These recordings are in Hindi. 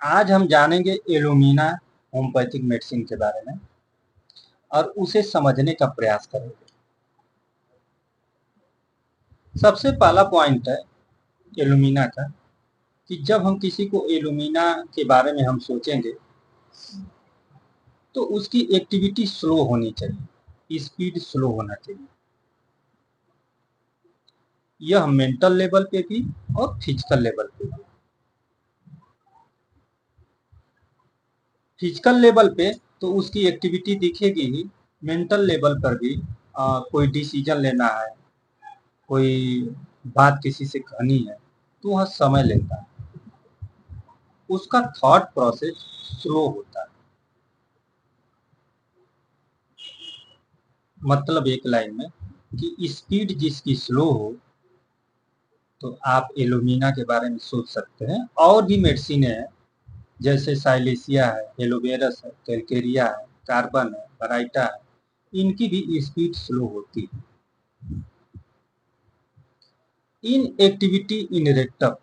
आज हम जानेंगे एलुमिना होम्योपैथिक मेडिसिन के बारे में और उसे समझने का प्रयास करेंगे। सबसे पहला पॉइंट है एलुमिना का कि जब हम किसी को एलुमिना के बारे में हम सोचेंगे तो उसकी एक्टिविटी स्लो होनी चाहिए, स्पीड स्लो होना चाहिए। यह मेंटल लेवल पे भी और फिजिकल लेवल पे भी। फिजिकल लेवल पे तो उसकी एक्टिविटी दिखेगी ही, मेंटल लेवल पर भी कोई डिसीजन लेना है, कोई बात किसी से कहनी है तो वह समय लेता है, उसका थॉट प्रोसेस स्लो होता है। मतलब एक लाइन में कि स्पीड जिसकी स्लो हो तो आप एलुमिना के बारे में सोच सकते हैं। और भी मेडिसिन है जैसे साइलेसिया है, एलोवेरस है, कैलकेरिया है, कार्बन है, बराइटा है, इनकी भी स्पीड स्लो होती है। In activity in rectum,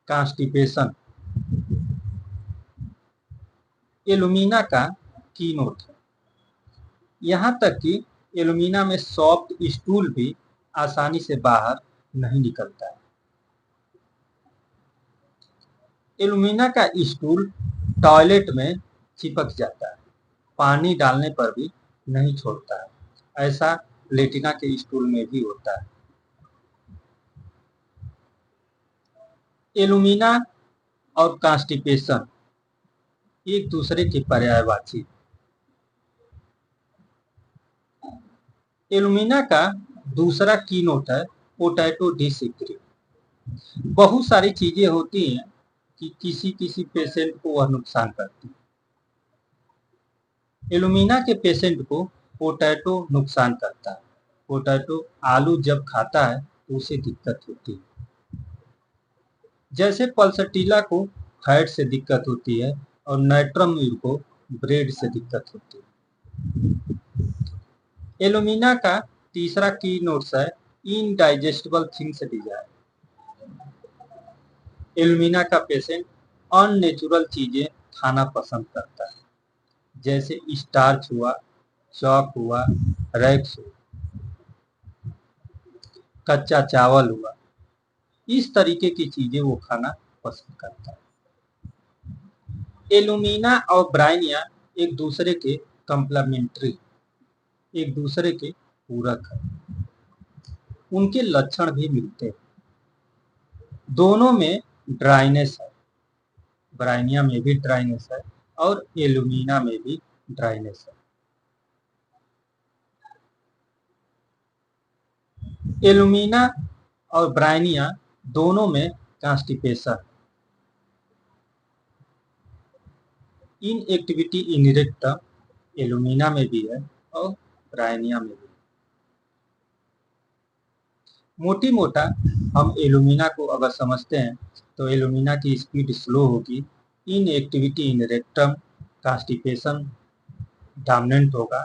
constipation alumina का कीनोट है। यहाँ तक कि एलुमिना में सॉफ्ट स्टूल भी आसानी से बाहर नहीं निकलता है। एलुमिना का स्टूल टॉयलेट में चिपक जाता है, पानी डालने पर भी नहीं छोड़ता है। ऐसा लेटिना के स्टूल में भी होता है। एलुमिना और कॉन्स्टिपेशन एक दूसरे के पर्यायवाची। एलुमिना का दूसरा कीनोट है पोटैटो डिसइक्री। बहुत सारी चीजें होती हैं कि किसी किसी पेशेंट को वह नुकसान करती है। एलुमिना के पेशेंट को पोटैटो नुकसान करता है। पोटैटो आलू जब खाता है तो उसे दिक्कत होती है। जैसे पल्सटीला को फैट से दिक्कत होती है और नाइट्रम को ब्रेड से दिक्कत होती है। एलुमिना का तीसरा की नोट्स है इनडाइजेस्टिबल थिंग्स डिजायर। एलुमिना का पेशेंट अननेचुरल चीजें खाना पसंद करता है, जैसे स्टार्च हुआ, चॉक हुआ, रैक्स हुआ, कच्चा चावल हुआ, इस तरीके की चीजें वो खाना पसंद करता है। एलुमिना और ब्राइनिया एक दूसरे के कंप्लीमेंट्री, एक दूसरे के पूरक है। उनके लक्षण भी मिलते हैं। दोनों में ड्राइनेस है, ब्राइनिया में भी ड्राइनेस है और एलुमिना में भी ड्राइनेस है। एलुमिना और ब्राइनिया दोनों में constipation, in activity in rectum alumina में भी है और ब्राइनिया में भी। मोटी मोटा हम एलुमिना को अगर समझते हैं तो एलुमिना की स्पीड स्लो होगी, in activity in rectum constipation dominant होगा,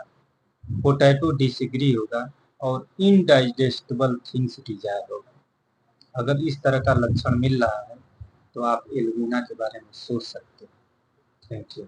पोटैटो डिसएग्री होगा और इनडाइजेस्टिबल थिंग्स डिजायर होगा। अगर इस तरह का लक्षण मिल रहा है तो आप एलुमिना के बारे में सोच सकते हैं। Thank you.